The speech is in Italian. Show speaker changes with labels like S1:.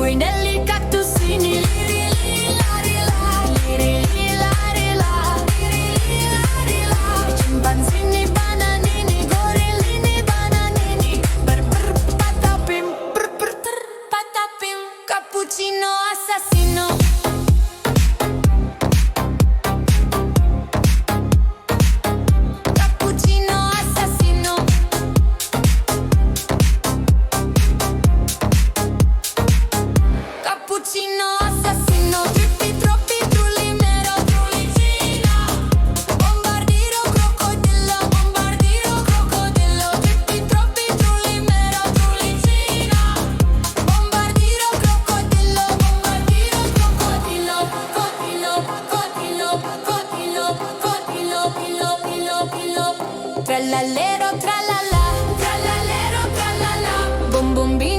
S1: pinguinelli, cactusini, scimpanzini, bananini, gorillini, bananini, patapim, patapim, cappuccino assassino. Cappuccino assassino. Cappuccino assassino. Trippi, troppi, trulli, mero, trullicina. Bombardiro, crocodillo, bombardiro, crocodillo. Trippi, troppi, trulli, mero, trullicina. Bombardiro, crocodillo, bombardiro, crocodillo. Codillo, codillo, codillo, codillo, pillo, pillo, pillo. Trallallero, trallalla, trallallero, trallalla. Bom bom bim.